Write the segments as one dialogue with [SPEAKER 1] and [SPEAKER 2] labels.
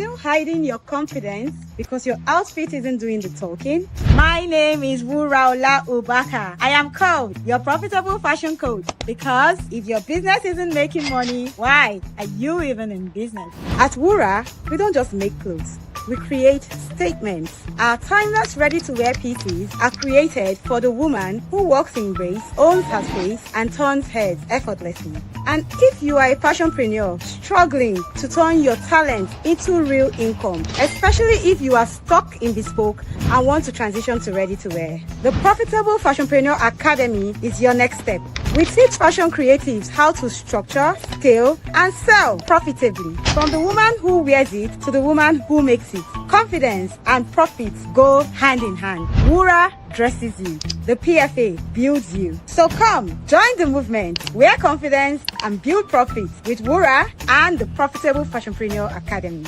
[SPEAKER 1] still hiding your confidence because your outfit isn't doing the talking? My name is Wuraola Ubaka. I am called your profitable fashion coach because if your business isn't making money, why are you even in business? At Wura, we don't just make clothes. We create statements. Our timeless ready-to-wear pieces are created for the woman who walks in grace, owns her space, and turns heads effortlessly. And if you are a fashionpreneur struggling to turn your talent into real income, especially if you are stuck in bespoke and want to transition to ready-to-wear, the Profitable Fashionpreneur Academy is your next step. We teach fashion creatives how to structure, scale, and sell profitably. From the woman who wears it to the woman who makes it. Confidence and profits go hand in hand. Wura dresses you. The PFA builds you. So come, join the movement. Wear confidence and build profits with Wura and the Profitable Fashionpreneur Academy.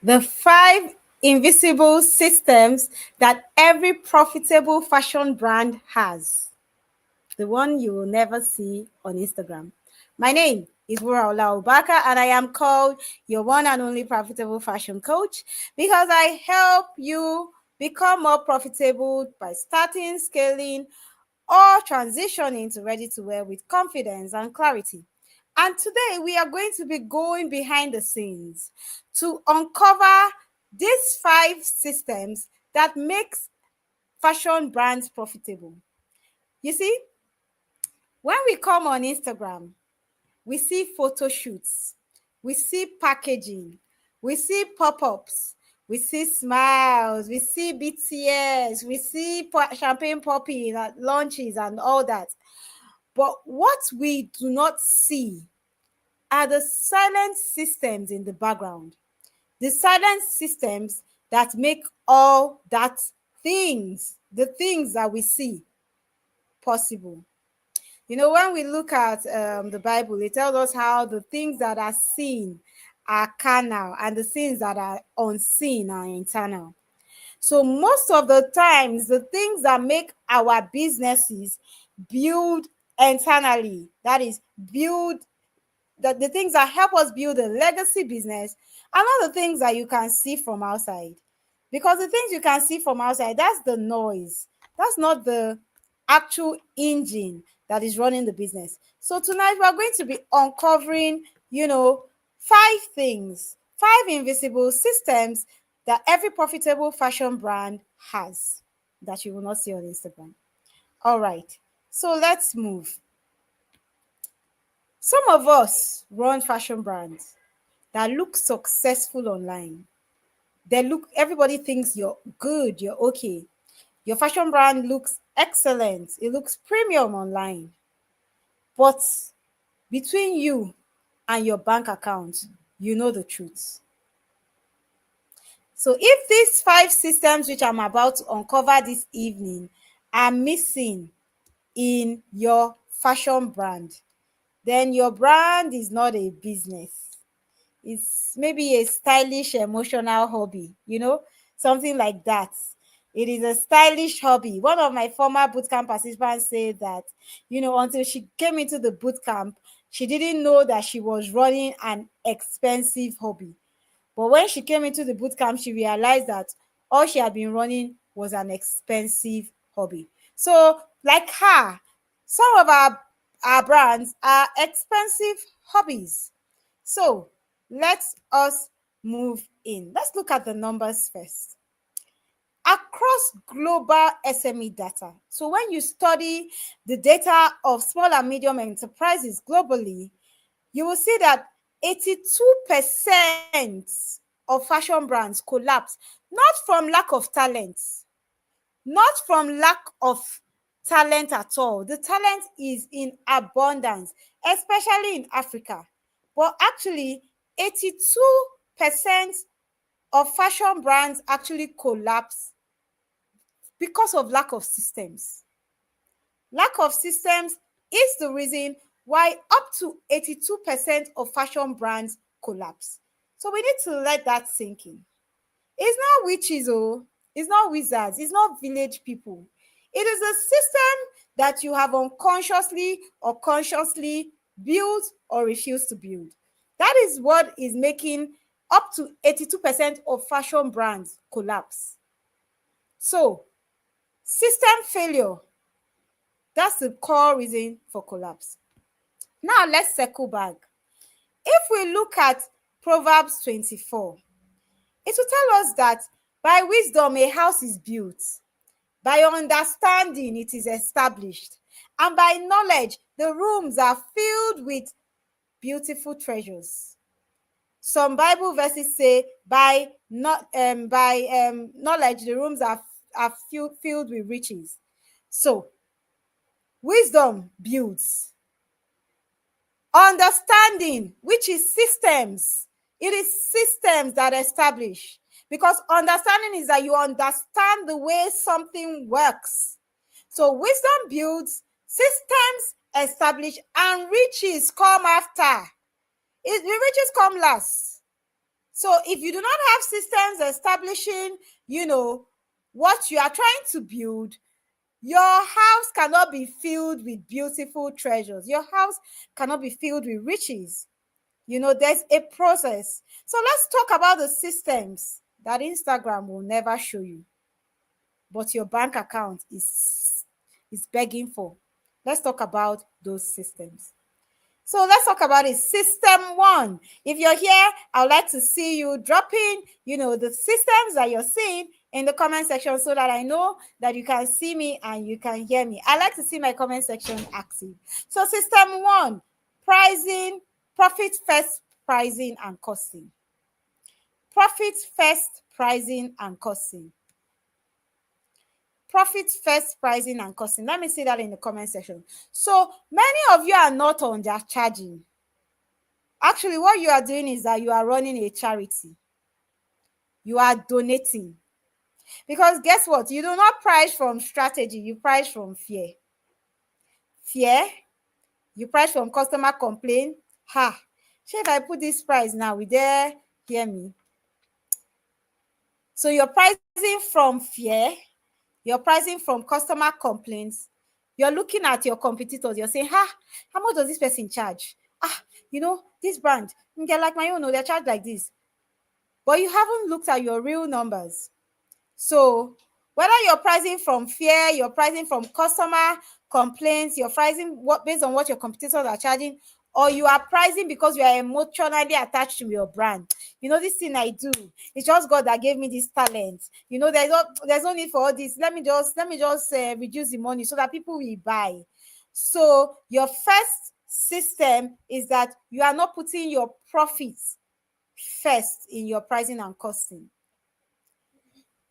[SPEAKER 1] The 5 invisible systems that every profitable fashion brand has. The one you will never see on Instagram. My name is Wuraola Ubaka, and I am called your one and only profitable fashion coach because I help you become more profitable by starting, scaling, or transitioning to ready-to-wear with confidence and clarity. And today we are going to be going behind the scenes to uncover these 5 systems that makes fashion brands profitable. You see, when we come on Instagram, we see photo shoots, we see packaging, we see pop-ups, we see smiles, we see BTS, we see champagne popping at launches and all that. But what we do not see are the silent systems in the background. The silent systems that make all that the things that we see possible. You know, when we look at the Bible, it tells us how the things that are seen are carnal and the things that are unseen are internal. So most of the times, the things that make our businesses build internally, that is, build the things that help us build a legacy business, are not the things that you can see from outside. Because the things you can see from outside, that's the noise. That's not the actual engine that is running the business. So tonight we are going to be uncovering, 5 things, 5 invisible systems that every profitable fashion brand has that you will not see on Instagram. All right, so let's move. Some of us run fashion brands that look successful online. Everybody thinks you're good, you're okay. Your fashion brand looks excellent. It looks premium online. But between you and your bank account, you know the truth. So if these 5 systems which I'm about to uncover this evening are missing in your fashion brand, then your brand is not a business. It's maybe a stylish emotional hobby, something like that. It is a stylish hobby. One of my former bootcamp participants said that, until she came into the bootcamp, she didn't know that she was running an expensive hobby. But when she came into the bootcamp, she realized that all she had been running was an expensive hobby. So, like her, some of our brands are expensive hobbies. So, let us move in. Let's look at the numbers first. Across global SME data, so when you study the data of small and medium enterprises globally, you will see that 82% of fashion brands collapse, not from lack of talent, not from lack of talent at all. The talent is in abundance, especially in Africa. But actually, 82% of fashion brands actually collapse because of lack of systems. Lack of systems is the reason why up to 82% of fashion brands collapse. So we need to let that sink in. It's not witches, It's not wizards. It's not village people. It is a system that you have unconsciously or consciously built or refused to build. That is what is making up to 82% of fashion brands collapse. So, system failure, that's the core reason for collapse. Now, let's circle back. If we look at Proverbs 24, it will tell us that by wisdom a house is built, by understanding it is established, and by knowledge the rooms are filled with beautiful treasures. Some Bible verses say by knowledge the rooms are filled with riches. So wisdom builds. Understanding, which is systems, it is systems that establish, because understanding is that you understand the way something works. So wisdom builds, systems establish, and riches come after. The riches come last. So if you do not have systems establishing, what you are trying to build, your house cannot be filled with beautiful treasures. Your house cannot be filled with riches. There's a process. So let's talk about the systems that Instagram will never show you, but your bank account is begging for. Let's talk about those systems. So let's talk about it. System 1. If you're here, I would like to see you dropping, the systems that you're seeing in the comment section so that I know that you can see me and you can hear me. I like to see my comment section active. So system 1, pricing, profit first pricing and costing. Profit first pricing and costing. Profit first pricing and costing. Let me see that in the comment section. So many of you are not on their charging. Actually, what you are doing is that you are running a charity. You are donating. Because guess what? You do not price from strategy, you price from fear. Fear, you price from customer complaint. If I put this price now, will they hear me? So you're pricing from fear, you're pricing from customer complaints. You're looking at your competitors, you're saying, how much does this person charge? This brand, they're like my own, they're charged like this. But you haven't looked at your real numbers. So whether you're pricing from fear, you're pricing from customer complaints, you're pricing based on what your competitors are charging, or you are pricing because you are emotionally attached to your brand. This thing I do, it's just God that gave me this talent. There's no need for all this. Let me just reduce the money so that people will buy. So your first system is that you are not putting your profits first in your pricing and costing.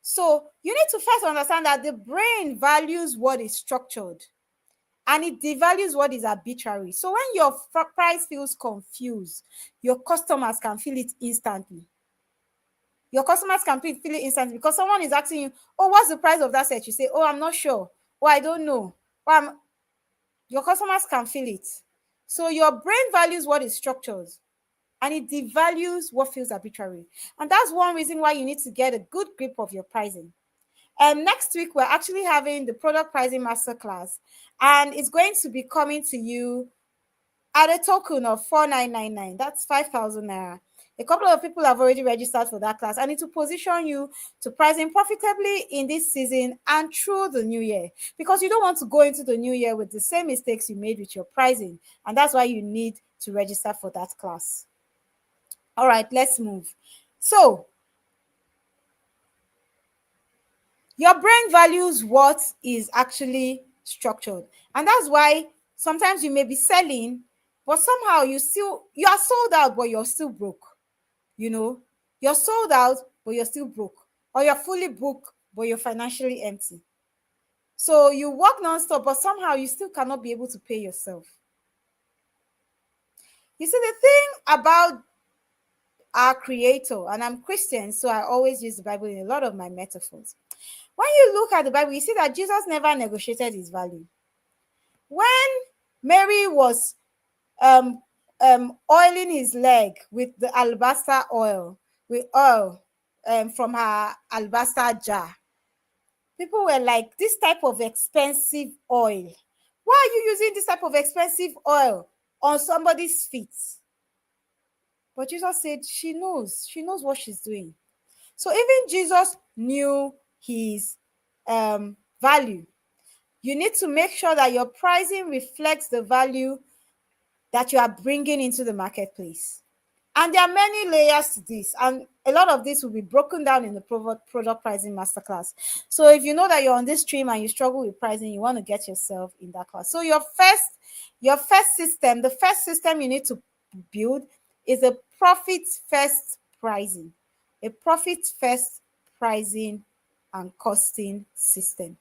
[SPEAKER 1] So you need to first understand that the brain values what is structured and it devalues what is arbitrary. So when your price feels confused, your customers can feel it instantly. Your customers can feel it instantly because someone is asking you, oh, what's the price of that set? You say, oh, I'm not sure. Oh, I don't know. Your customers can feel it. So your brain values what is structured and it devalues what feels arbitrary. And that's one reason why you need to get a good grip of your pricing. And next week, we're actually having the product pricing masterclass, and it's going to be coming to you at a token of 4,999. That's 5,000 naira. A couple of people have already registered for that class, and it will position you to pricing profitably in this season and through the new year, because you don't want to go into the new year with the same mistakes you made with your pricing, and that's why you need to register for that class. All right, let's move. So your brain values what is actually structured. And that's why sometimes you may be selling, but somehow you are sold out, but you're still broke. You're sold out, but you're still broke. Or you're fully booked, but you're financially empty. So you work nonstop, but somehow you still cannot be able to pay yourself. You see, the thing about our Creator, and I'm Christian, so I always use the Bible in a lot of my metaphors. When you look at the Bible, you see that Jesus never negotiated his value. When Mary was oiling his leg with the alabaster oil, from her alabaster jar, People were like, this type of expensive oil. Why are you using this type of expensive oil on somebody's feet? But Jesus said, she knows what she's doing. So even Jesus knew his value. You need to make sure that your pricing reflects the value that you are bringing into the marketplace. And there are many layers to this, and a lot of this will be broken down in the product pricing masterclass. So if you know that you're on this stream and you struggle with pricing, you want to get yourself in that class. So your first system, the first system you need to build is a profit first pricing, a profit first pricing and costing system.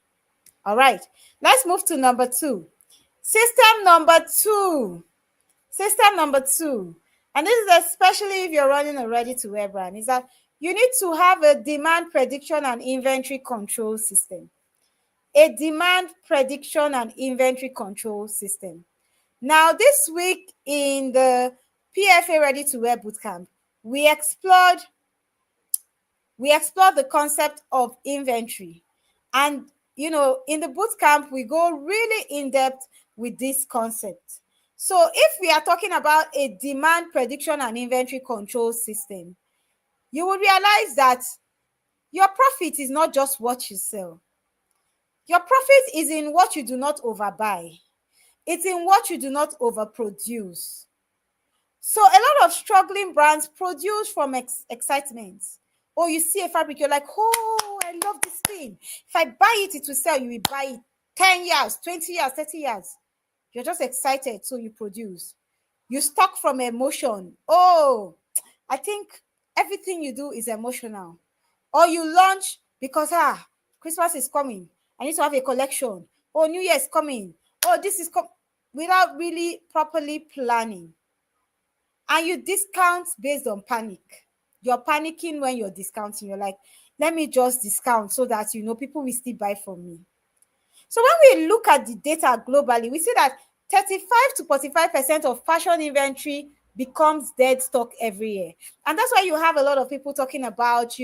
[SPEAKER 1] All right, let's move to number two. System number two, and this is especially if you're running a ready-to-wear brand, is that you need to have a demand prediction and inventory control system. A demand prediction and inventory control system. Now, this week in the PFA Ready-to-Wear Bootcamp, we explored the concept of inventory. And, in the bootcamp, we go really in-depth with this concept. So if we are talking about a demand prediction and inventory control system, you will realize that your profit is not just what you sell. Your profit is in what you do not overbuy. It's in what you do not overproduce. So a lot of struggling brands produce from excitement. Or you see a fabric, you're like, oh, I love this thing. If I buy it, it will sell. You will buy it 10 years, 20 years, 30 years. You're just excited, so you produce. You stock from emotion. Oh, I think everything you do is emotional. Or you launch because, Christmas is coming. I need to have a collection. Oh, New Year is coming. Oh, this is without really properly planning. And you discount based on panic. You're panicking when you're discounting. You're like, let me just discount so that, people will still buy from me. So when we look at the data globally, we see that 35 to 45% of fashion inventory becomes dead stock every year. And that's why you have a lot of people talking about,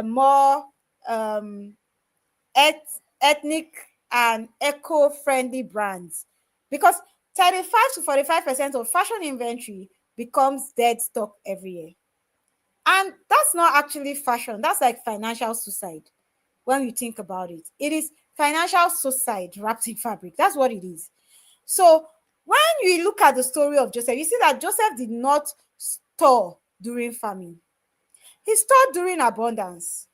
[SPEAKER 1] more ethnic and eco-friendly brands. Because 35 to 45% of fashion inventory becomes dead stock every year. And that's not actually fashion. That's like financial suicide when you think about it. It is financial suicide wrapped in fabric. That's what it is. So when you look at the story of Joseph, you see that Joseph did not store during famine. He stored during abundance.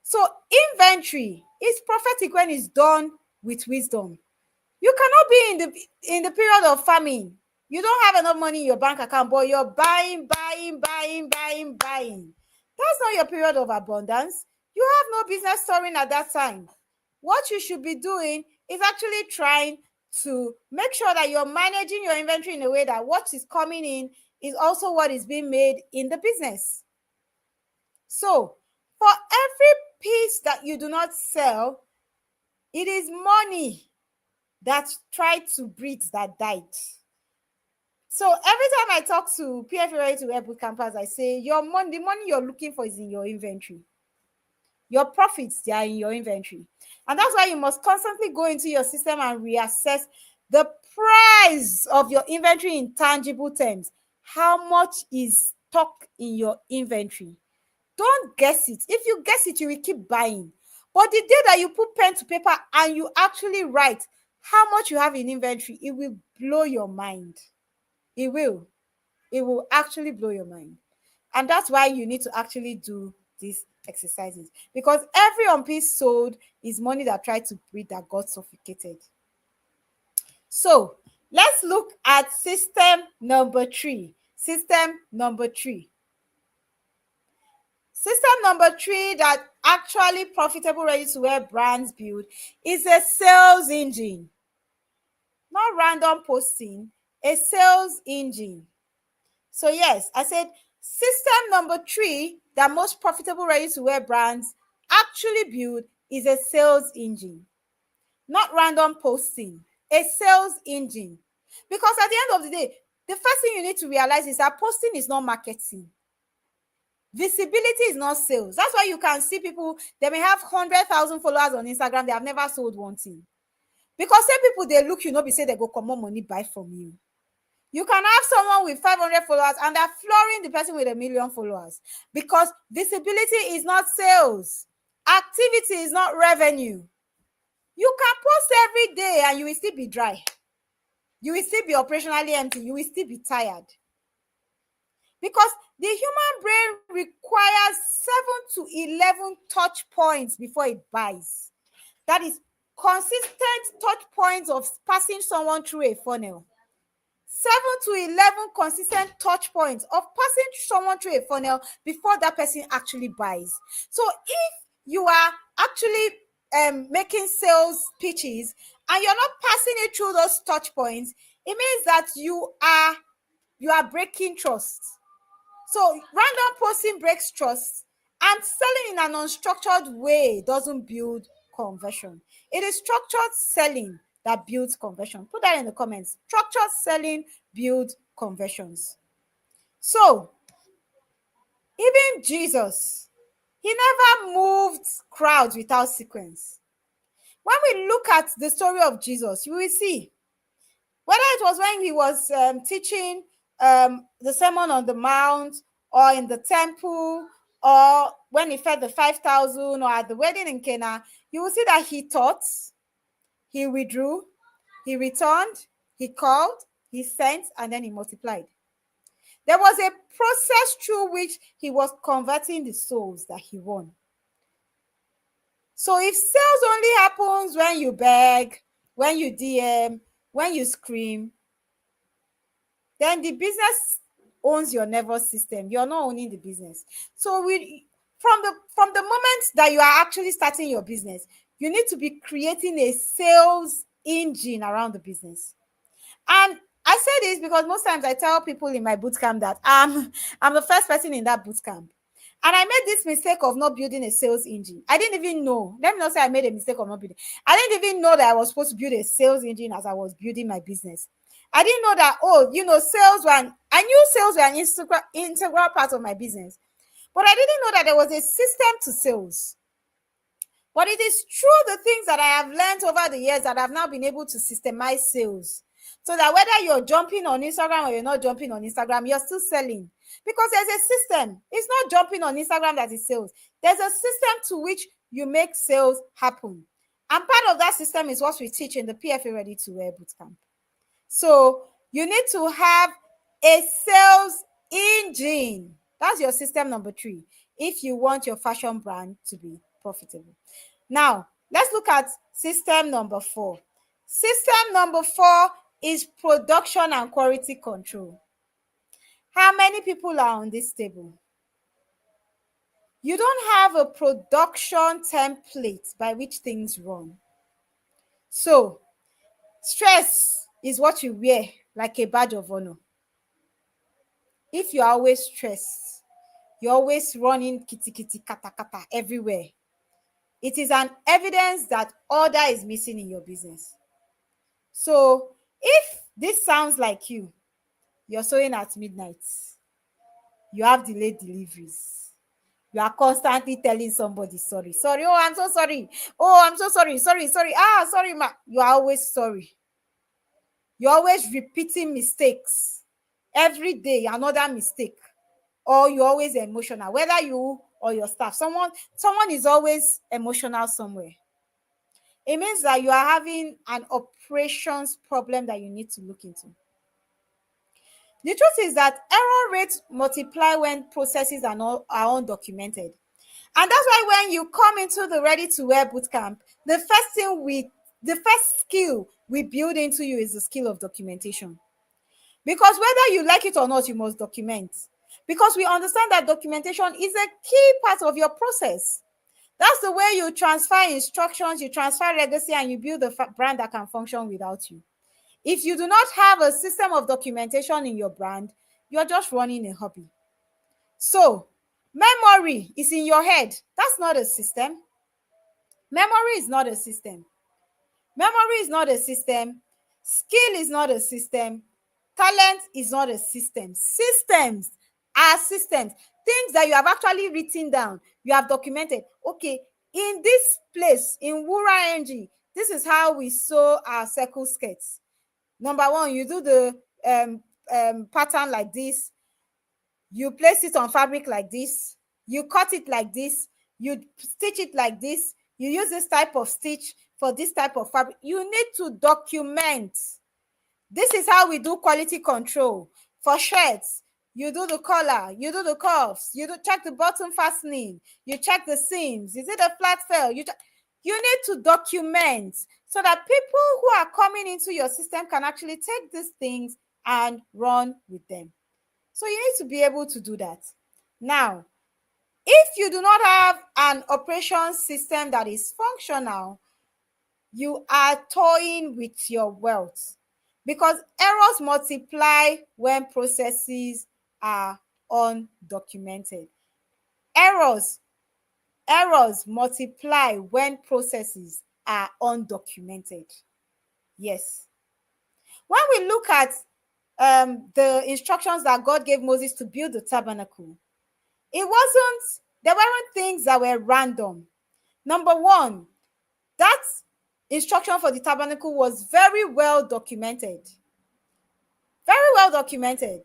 [SPEAKER 1] So inventory is prophetic when it's done with wisdom. You cannot be in the period of famine. You don't have enough money in your bank account, but you're buying. That's not your period of abundance. You have no business storing at that time. What you should be doing is actually trying to make sure that you're managing your inventory in a way that what is coming in is also what is being made in the business. So, for every piece that you do not sell, it is money that tried to breathe that died. So every time I talk to PFA Ready-to-Wear Bootcampers, I say, the money you're looking for is in your inventory. Your profits, they are in your inventory. And that's why you must constantly go into your system and reassess the price of your inventory in tangible terms. How much is stock in your inventory? Don't guess it. If you guess it, you will keep buying. But the day that you put pen to paper and you actually write how much you have in inventory, it will blow your mind. It will actually blow your mind. And that's why you need to actually do these exercises, because every piece sold is money that tried to breathe that got suffocated. So let's look at system number three. System number three that actually profitable ready-to-wear brands build is a sales engine. Not random posting, a sales engine. So yes, I said system number three that most profitable ready-to-wear brands actually build is a sales engine. Not random posting, a sales engine. Because at the end of the day, the first thing you need to realize is that posting is not marketing. Visibility is not sales. That's why you can see people, they may have 100,000 followers on Instagram, they have never sold one thing. Because say people, they look, be say they go come more money buy from you. You can have someone with 500 followers and they're flooring the person with 1 million followers, because visibility is not sales. Activity is not revenue. You can post every day and you will still be dry. You will still be operationally empty. You will still be tired. Because the human brain requires 7 to 11 touch points before it buys. That is consistent touch points of passing someone through a funnel. 7 to 11 consistent touch points of passing someone through a funnel before that person actually buys. So if you are actually making sales pitches and you're not passing it through those touch points, it means that you are breaking trust. So random posting breaks trust, and selling in an unstructured way doesn't build conversion. It is structured selling that builds conversion. Put that in the comments. Structured selling builds conversions. So even Jesus, he never moved crowds without sequence. When we look at the story of Jesus, you will see whether it was when he was teaching the Sermon on the Mount, or in the temple, or when he fed the 5,000, or at the wedding in Cana, you will see that he taught, he withdrew, he returned, he called, he sent, and then he multiplied. There was a process through which he was converting the souls that he won. So if sales only happens when you beg, when you DM, when you scream, then the business owns your nervous system. You're not owning the business. So from the moment that you are actually starting your business, you need to be creating a sales engine around the business. And I say this because most times I tell people in my bootcamp that I'm the first person in that bootcamp. And I made this mistake of not building a sales engine. I didn't even know. Let me not say I made a mistake of not building. I didn't even know that I was supposed to build a sales engine as I was building my business. I didn't know that, sales were, I knew sales were an integral part of my business. But I didn't know that there was a system to sales. But it is through the things that I have learned over the years that I've now been able to systemize sales. So that whether you're jumping on Instagram or you're not jumping on Instagram, you're still selling. Because there's a system. It's not jumping on Instagram that is sales. There's a system to which you make sales happen. And part of that system is what we teach in the PFA Ready to Wear Bootcamp. So you need to have a sales engine. That's your system number 3, if you want your fashion brand to be profitable. Now, let's look at system number 4. System number 4 is production and quality control. How many people are on this table? You don't have a production template by which things run. So, stress is what you wear like a badge of honor. If you're always stressed, you're always running kitty kitty kata kata everywhere, it is an evidence that order is missing in your business. So if this sounds like you're sewing at midnight, you have delayed deliveries, you are constantly telling somebody sorry, oh I'm so sorry, oh I'm so sorry, sorry, sorry ma, you are always sorry. You're always repeating mistakes every day, another mistake. Or you're always emotional, whether you or your staff, someone is always emotional somewhere. It means that you are having an operations problem that you need to look into. The truth is that error rates multiply when processes are undocumented. And that's why when you come into the Ready to Wear Bootcamp, the first skill we build into you is the skill of documentation. Because whether you like it or not, you must document. Because we understand that documentation is a key part of your process. That's the way you transfer instructions, you transfer legacy, and you build a brand that can function without you. If you do not have a system of documentation in your brand, you're just running a hobby. So, memory is in your head. That's not a system. Memory is not a system. Memory is not a system. Skill is not a system. Talent is not a system. Systems are systems, things that you have actually written down, you have documented. Okay, in this place, in Wura NG, this is how we sew our circle skirts. Number one, you do the pattern like this, you place it on fabric like this, you cut it like this, you stitch it like this, you use this type of stitch for this type of fabric. You need to document. This is how we do quality control. For shirts, you do the collar, you do the cuffs, you do check the bottom fastening, you check the seams. Is it a flat fell? You need to document so that people who are coming into your system can actually take these things and run with them. So you need to be able to do that. Now, if you do not have an operation system that is functional, you are toying with your wealth, because errors multiply when processes are undocumented. Errors multiply when processes are undocumented. Yes. When we look at the instructions that God gave Moses to build the tabernacle, there weren't things that were random. Number one, that instruction for the tabernacle was very well documented. Very well documented.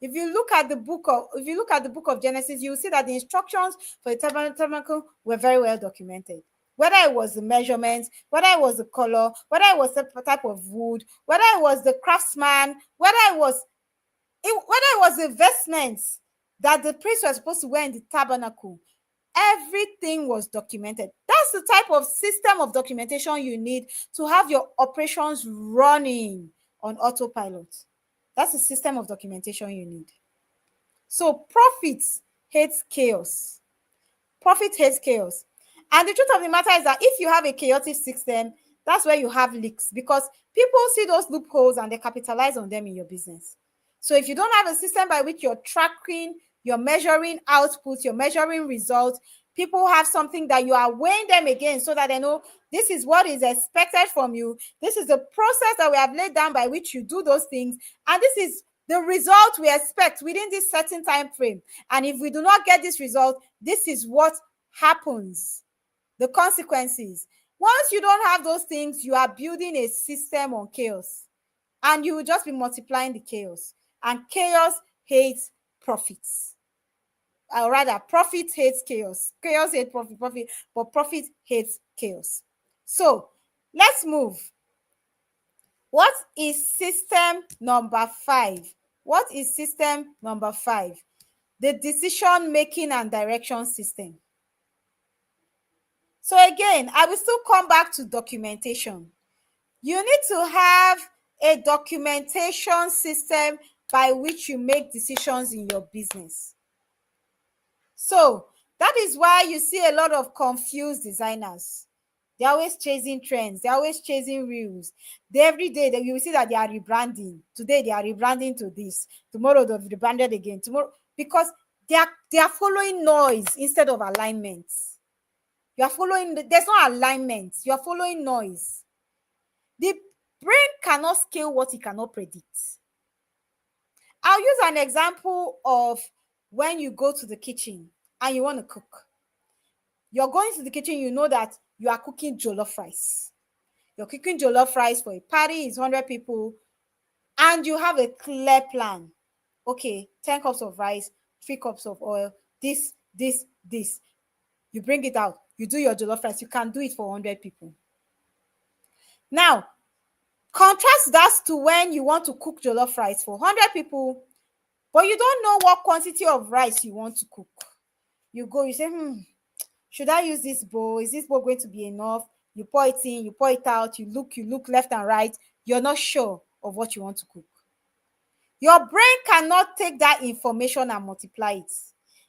[SPEAKER 1] If you look at the book of Genesis, you will see that the instructions for the tabernacle were very well documented. Whether it was the measurements, whether it was the color, whether it was the type of wood, whether it was the craftsman, whether it was the vestments that the priests were supposed to wear in the tabernacle, everything was documented. That's the type of system of documentation you need to have your operations running on autopilot. That's the system of documentation you need. So profit hates chaos. Profit hates chaos. And the truth of the matter is that if you have a chaotic system, that's where you have leaks, because people see those loopholes and they capitalize on them in your business. So if you don't have a system by which you're tracking, you're measuring outputs, you're measuring results, people have something that you are weighing them against so that they know this is what is expected from you. This is the process that we have laid down by which you do those things. And this is the result we expect within this certain time frame. And if we do not get this result, this is what happens. The consequences. Once you don't have those things, you are building a system on chaos. And you will just be multiplying the chaos. And chaos hates profits. Or rather, profit hates chaos. Chaos hates profit, but profit hates chaos. So, let's move. What is system number 5? What is system number 5? The decision-making and direction system. So again, I will still come back to documentation. You need to have a documentation system by which you make decisions in your business. So that is why you see a lot of confused designers. They're always chasing trends. They're always chasing reels. Every day you will see that they are rebranding. Today they are rebranding to this. Tomorrow they've rebranded again. Tomorrow, because they are following noise instead of alignment. You are following, there's no alignment. You are following noise. The brain cannot scale what it cannot predict. I'll use an example of when you go to the kitchen and you want to cook. You're going to the kitchen, you know that you are cooking jollof rice. You're cooking jollof rice for a party, it's 100 people, and you have a clear plan. Okay, 10 cups of rice, 3 cups of oil, this. You bring it out, you do your jollof rice, you can do it for 100 people. Now, contrast that to when you want to cook jollof rice for 100 people, but you don't know what quantity of rice you want to cook. You go, you say, should I use this bowl? Is this bowl going to be enough? You pour it in, you pour it out, you look left and right. You're not sure of what you want to cook. Your brain cannot take that information and multiply it.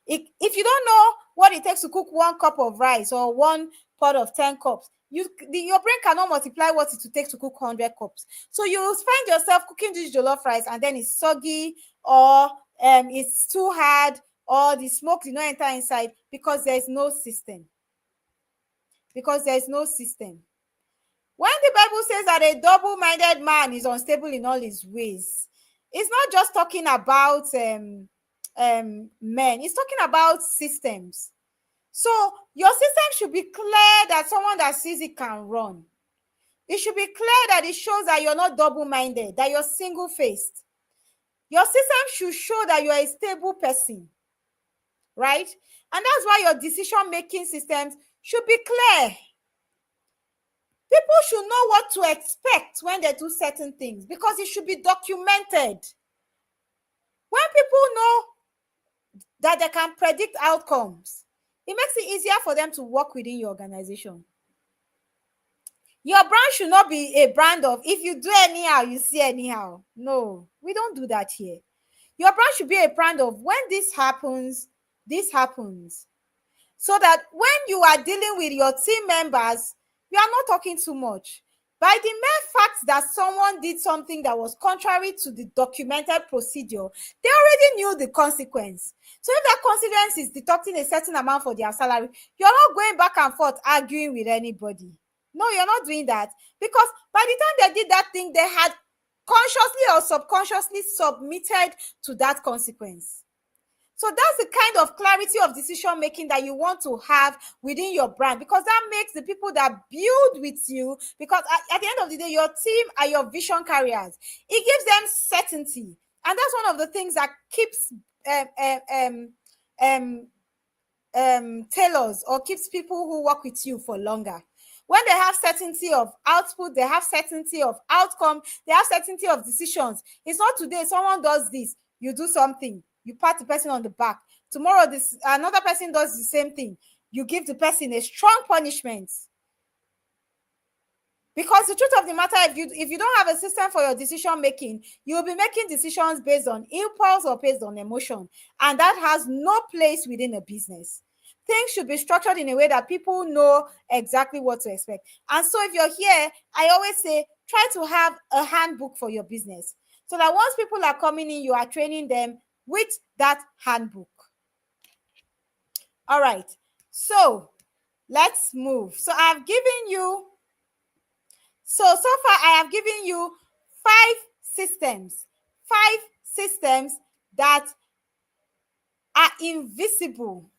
[SPEAKER 1] If you don't know what it takes to cook 1 cup of rice or 1 pot of 10 cups, your brain cannot multiply what it takes to cook 100 cups. So you will find yourself cooking this jollof rice and then it's soggy, or it's too hard, or the smoke did not enter inside, because there is no system. When the Bible says that a double-minded man is unstable in all his ways, it's not just talking about men. It's talking about systems. So your system should be clear that someone that sees it can run. It should be clear that it shows that you're not double-minded, that you're single-faced. Your system should show that you're a stable person, right? And that's why your decision-making systems should be clear. People should know what to expect when they do certain things because it should be documented. When people know that they can predict outcomes, it makes it easier for them to work within your organization. Your brand should not be a brand of if you do anyhow, you see anyhow. No, we don't do that here. Your brand should be a brand of when this happens, this happens. So that when you are dealing with your team members, you are not talking too much. By the mere fact that someone did something that was contrary to the documented procedure, they already knew the consequence. So if that consequence is deducting a certain amount for their salary, you're not going back and forth arguing with anybody. No, you're not doing that. Because by the time they did that thing, they had consciously or subconsciously submitted to that consequence. So that's the kind of clarity of decision making that you want to have within your brand, because that makes the people that build with you, because at the end of the day, your team are your vision carriers. It gives them certainty. And that's one of the things that keeps tailors or keeps people who work with you for longer. When they have certainty of output, they have certainty of outcome, they have certainty of decisions. It's not today someone does this, you do something, you pat the person on the back. Tomorrow, another person does the same thing. You give the person a strong punishment. Because the truth of the matter, if you don't have a system for your decision making, you will be making decisions based on impulse or based on emotion. And that has no place within a business. Things should be structured in a way that people know exactly what to expect. And so if you're here, I always say, try to have a handbook for your business. So that once people are coming in, you are training them with that handbook. All right. So let's move. So I've given you, so far I have given you 5 systems that are invisible.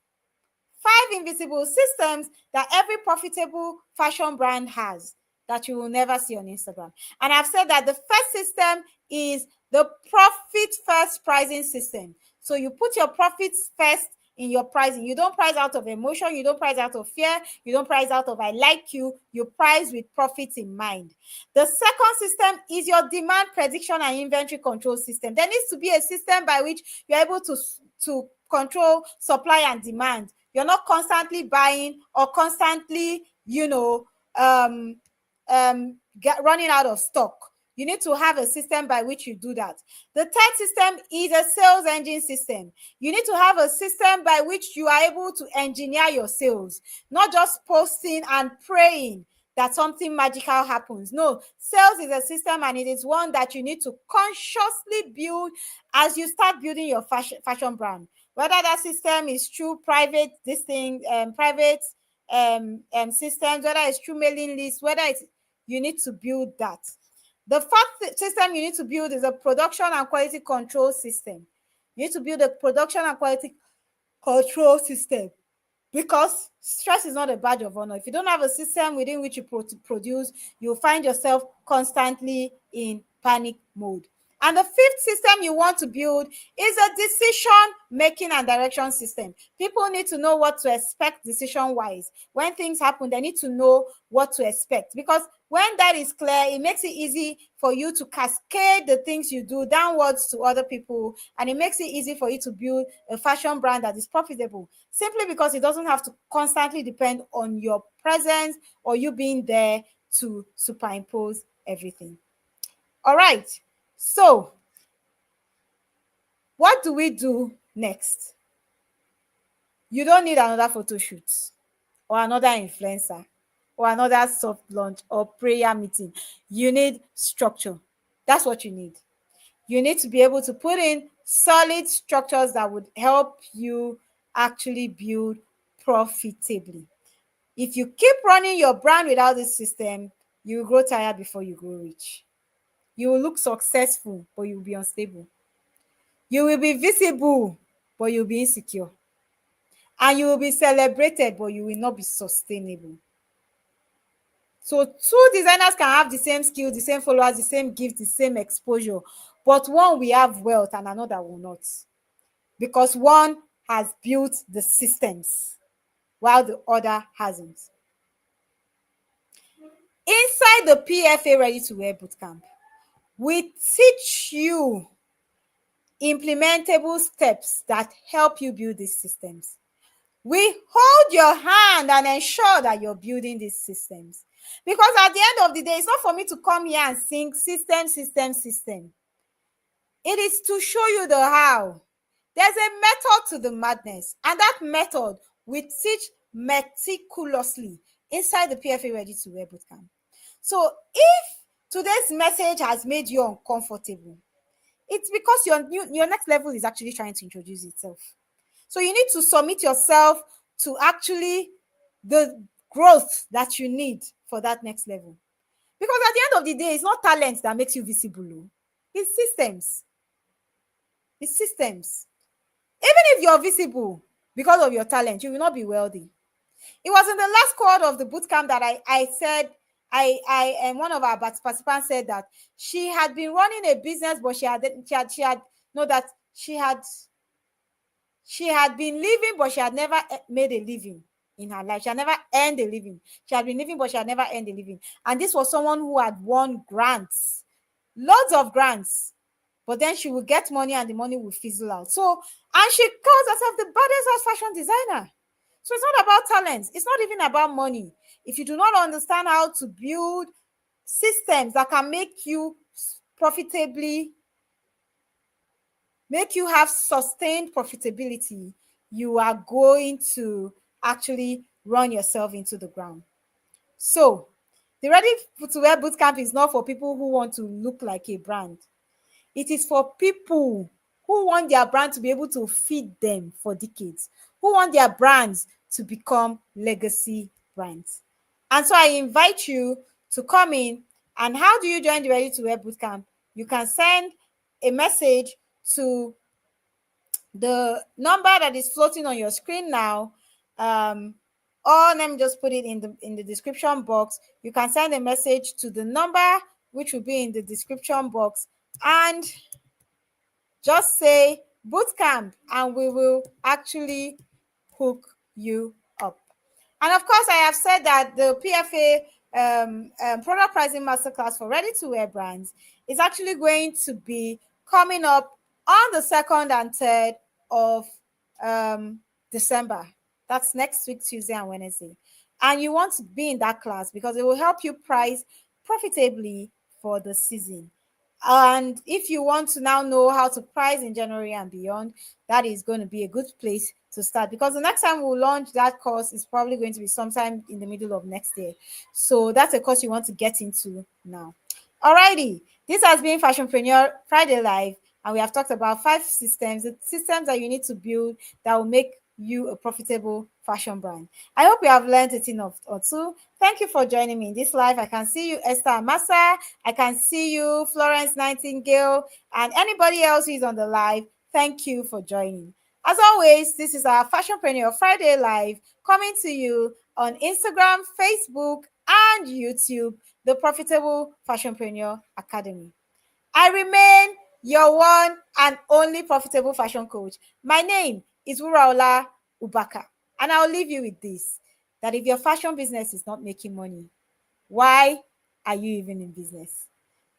[SPEAKER 1] 5 invisible systems that every profitable fashion brand has that you will never see on Instagram. And I've said that the first system is the profit first pricing system. So you put your profits first in your pricing. You don't price out of emotion. You don't price out of fear. You don't price out of I like you. You price with profits in mind. The second system is your demand prediction and inventory control system. There needs to be a system by which you're able to control supply and demand. You're not constantly buying or constantly, running out of stock. You need to have a system by which you do that. The third system is a sales engine system. You need to have a system by which you are able to engineer your sales, not just posting and praying that something magical happens. No, sales is a system, and it is one that you need to consciously build as you start building your fashion brand. Whether that system is through private systems, whether it's through mailing lists, you need to build that. The fourth system you need to build is a production and quality control system. You need to build a production and quality control system, because stress is not a badge of honor. If you don't have a system within which you produce, you'll find yourself constantly in panic mode. And the fifth system you want to build is a decision-making and direction system. People need to know what to expect decision-wise. When things happen, they need to know what to expect. Because when that is clear, it makes it easy for you to cascade the things you do downwards to other people. And it makes it easy for you to build a fashion brand that is profitable. Simply because it doesn't have to constantly depend on your presence or you being there to superimpose everything. All right. So, what do we do next? You don't need another photo shoot or another influencer or another soft launch or prayer meeting. You need structure. That's what you need. You need to be able to put in solid structures that would help you actually build profitably. If you keep running your brand without this system, you will grow tired before you grow rich. You will look successful, but you will be unstable. You will be visible, but you'll be insecure. And you will be celebrated, but you will not be sustainable. So two designers can have the same skills, the same followers, the same gift, the same exposure, but one will have wealth and another will not, because one has built the systems while the other hasn't. Inside the PFA Ready to Wear Bootcamp, we teach you implementable steps that help you build these systems. We hold your hand and ensure that you're building these systems. Because at the end of the day, it's not for me to come here and sing system, system, system. It is to show you the how. There's a method to the madness, and that method we teach meticulously inside the PFA Ready to Wear Bootcamp. So if today's message has made you uncomfortable, it's because your next level is actually trying to introduce itself. So you need to submit yourself to actually the growth that you need for that next level. Because at the end of the day, it's not talent that makes you visible. It's systems. It's systems. Even if you're visible because of your talent, you will not be wealthy. It was in the last cohort of the bootcamp that I said, and one of our participants said that she had been running a business, but she had been living, but she had never made a living in her life. She had never earned a living. She had been living, but she had never earned a living. And this was someone who had won grants, loads of grants. But then she would get money and the money would fizzle out. So, and she calls herself the baddest fashion designer. So it's not about talent. It's not even about money. If you do not understand how to build systems that can make you profitably, make you have sustained profitability, you are going to actually run yourself into the ground. So the Ready to Wear Bootcamp is not for people who want to look like a brand. It is for people who want their brand to be able to feed them for decades, who want their brands to become legacy brands. And so I invite you to come in. And how do you join the Ready to Wear Bootcamp? You can send a message to the number that is floating on your screen now, or let me just put it in the description box. You can send a message to the number which will be in the description box and just say bootcamp, and we will actually hook you up. And of course, I have said that the PFA product pricing masterclass for ready to wear brands is actually going to be coming up on the 2nd and 3rd of December. That's next week, Tuesday and Wednesday. And you want to be in that class because it will help you price profitably for the season. And if you want to now know how to price in January and beyond, that is going to be a good place to start, because the next time we'll launch that course is probably going to be sometime in the middle of next year. So that's a course you want to get into now. Alrighty, this has been Fashionpreneur Friday Live, and we have talked about 5 systems, the systems that you need to build that will make you a profitable fashion brand. I hope you have learned a thing or two. Thank you for joining me in this live. I can see you, Esther Amasa. I can see you, Florence Nightingale, and anybody else who is on the live. Thank you for joining. As always, this is our Fashionpreneur Friday Live coming to you on Instagram, Facebook, and YouTube, the Profitable Fashionpreneur Academy. I remain your one and only profitable fashion coach. My name is Wuraola Ubaka, and I'll leave you with this, that if your fashion business is not making money, why are you even in business?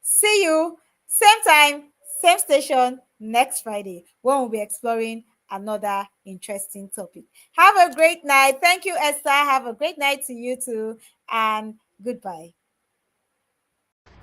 [SPEAKER 1] See you same time, same station next Friday when we'll be exploring another interesting topic. Have a great night. Thank you, Esther. Have a great night to you too, and goodbye.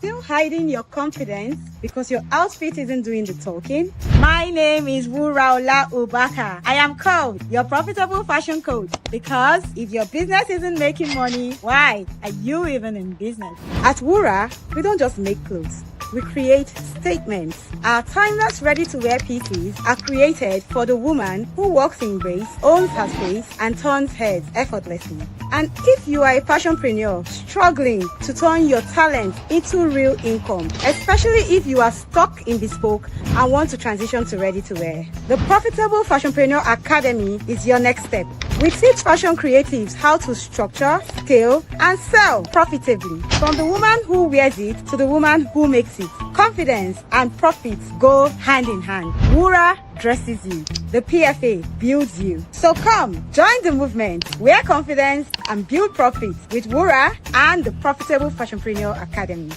[SPEAKER 1] Still hiding your confidence because your outfit isn't doing the talking? My name is Wuraola Ubaka. I am called your profitable fashion coach, because if your business isn't making money, why are you even in business? At Wura, we don't just make clothes. we create statements. Our timeless ready-to-wear pieces are created for the woman who walks in grace, owns her space, and turns heads effortlessly. And if you are a fashionpreneur struggling to turn your talent into real income, especially if you are stuck in bespoke and want to transition to ready-to-wear, the Profitable Fashionpreneur Academy is your next step. We teach fashion creatives how to structure, scale, and sell profitably. From the woman who wears it to the woman who makes it. Confidence and profits go hand in hand. Wura dresses you. The PFA builds you. So come, join the movement. Wear confidence and build profits with Wura and the Profitable Fashionpreneur Academy.